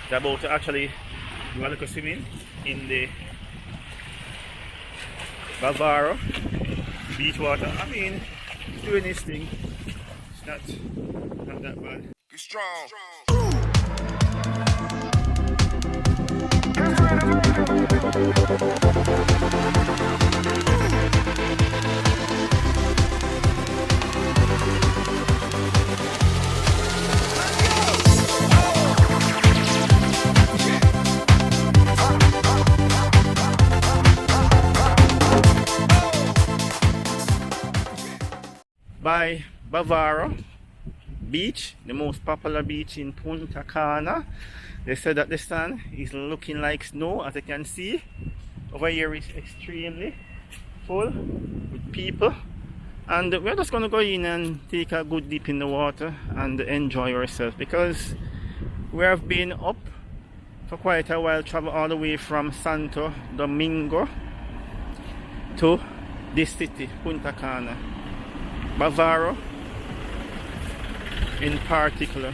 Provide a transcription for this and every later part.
They're about to actually do a little swimming in the Bavaro Beach water. I mean, doing this thing. It's not that bad. Be strong. By Bavaro Beach, the most popular beach in Punta Cana. They said that the sun is looking like snow, as you can see. Over here is extremely full with people, and we're just going to go in and take a good dip in the water and enjoy ourselves, because we have been up for quite a while, travel all the way from Santo Domingo to this city, Punta Cana. Bavaro in particular.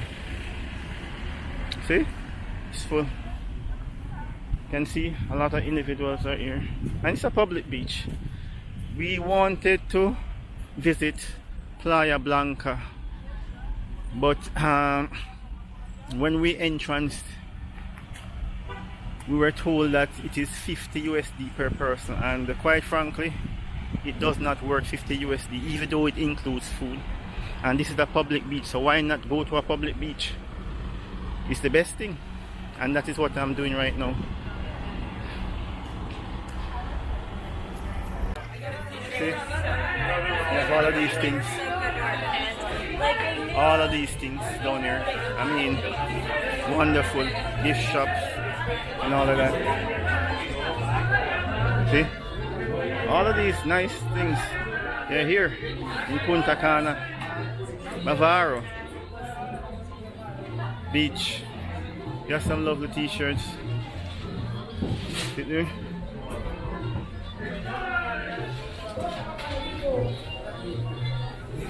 See, it's full. You can see a lot of individuals are here, and it's a public beach. We wanted to visit Playa Blanca, but when we entranced, we were told that it is 50 USD per person, and quite frankly, it does not work 50 USD, even though it includes food. And this is a public beach, so why not go to a public beach? It's the best thing, and that is what I'm doing right now. See, there's all of these things, down here. I mean, wonderful gift shops and all of that. See, all of these nice things, they're here in Punta Cana, Bavaro Beach. Got some lovely t-shirts. Sit there.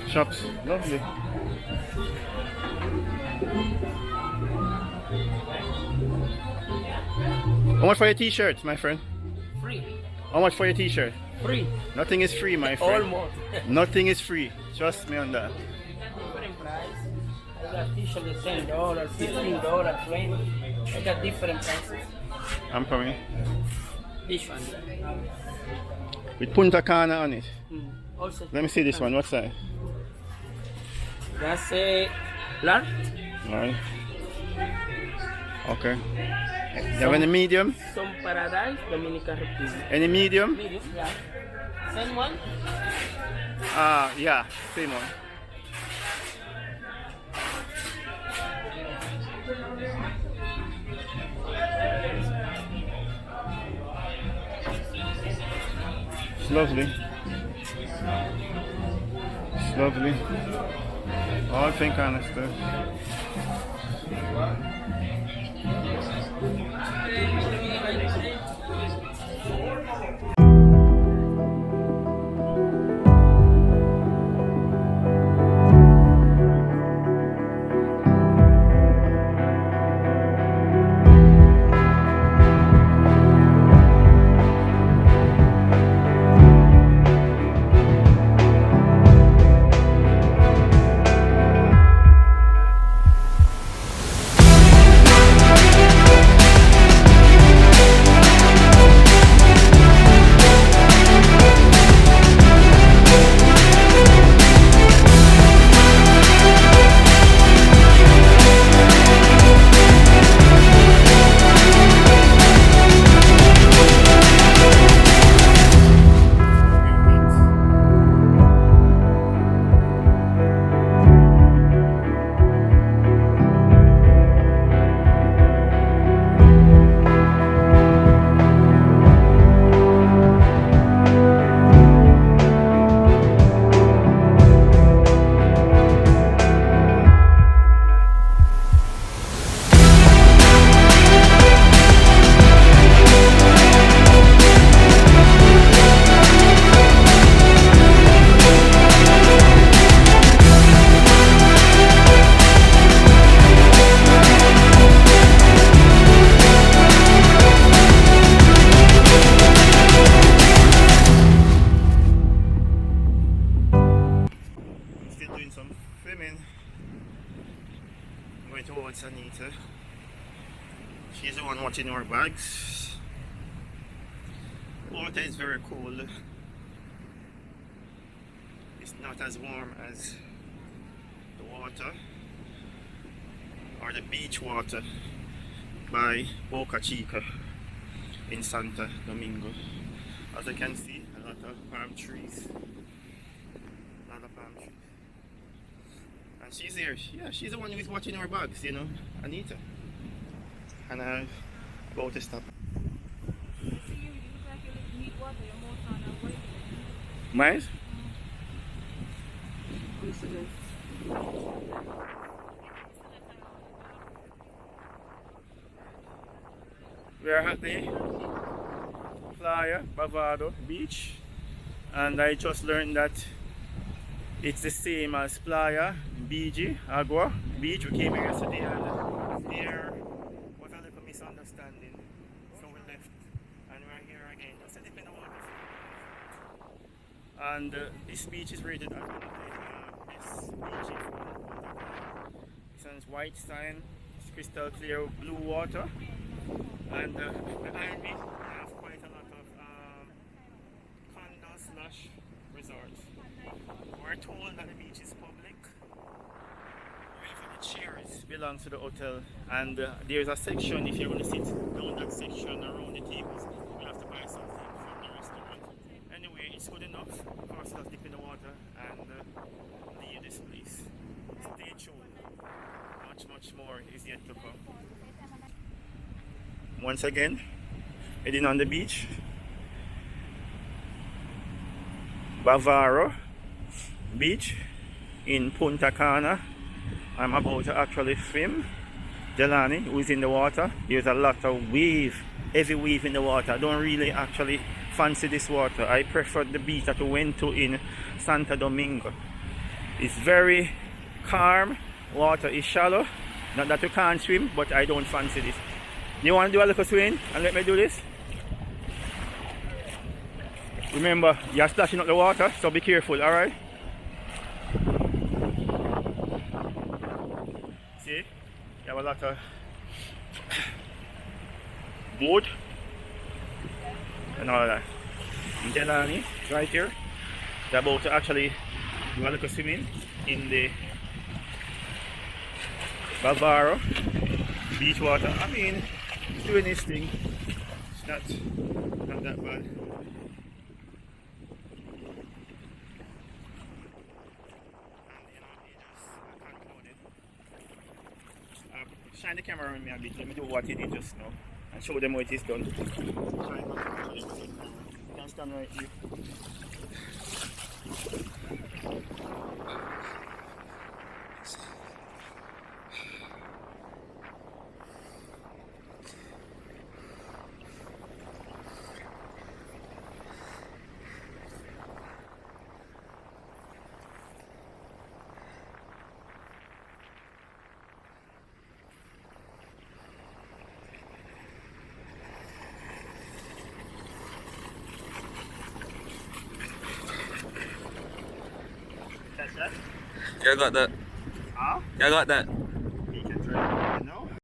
Shops, lovely. How much for your t-shirts, my friend? Free. How much for your t-shirt? Free. Nothing is free, my friend. Almost. Nothing is free. Trust me on that. Different price. I got t-shirt at $10, $15, $20. I got different prices. I'm coming. This one. With Punta Cana on it. Also. Let me see this one. What's that? That's a large. Alright. Okay. You have any medium? Some Paradise, Dominica Republic. Any medium? Medium, yeah. Same one. Yeah, same one. It's lovely. It's lovely. All thing kind of stuff. Anita. She's the one watching our bags. Water is very cold. It's not as warm as the water or the beach water by Boca Chica in Santo Domingo. As you can see, a lot of palm trees. A lot of palm trees. And she's here. Yeah, she's the one who's watching our bags, you know, Anita. And I'm about to stop. Mine? We are at the Playa Bavaro Beach, and I just learned that it's the same as Playa BG Agua Beach. We came here yesterday and there was a little misunderstanding, so we left and we're here again. Just a dip in the water. And this beach is rated as one of the best beaches. It's on white sand, it's crystal clear blue water, and behind me I have quite a lot of condo/resorts. We're told that the beach is public. Even the chairs belongs to the hotel, and there's a section, if you're going to sit down that section around the tables, you have to buy something from the restaurant. Anyway, it's good enough for us to dip in the water and leave this place. Stay tuned. Much more is yet to come. Once again, heading on the beach. Bavaro Beach in Punta Cana. I'm about to actually film Jelani, who is in the water. There's a lot of wave, heavy wave in the water. I don't really actually fancy this water. I prefer the beach that we went to in Santo Domingo. It's very calm, water is shallow. Not that you can't swim, but I don't fancy this. You want to do a little swim and let me do this? Remember, you're splashing up the water, so be careful, alright? See? You have a lot of wood and all of that. Jelani, right here. They're about to actually do a little swimming in the Bavaro beach water. I mean, it's doing this thing. It's not that bad. Shine the camera on me a bit, let me do what it is just now and show them what it is done. You can stand right here. Yeah, I got that. Huh? Yeah, I got that.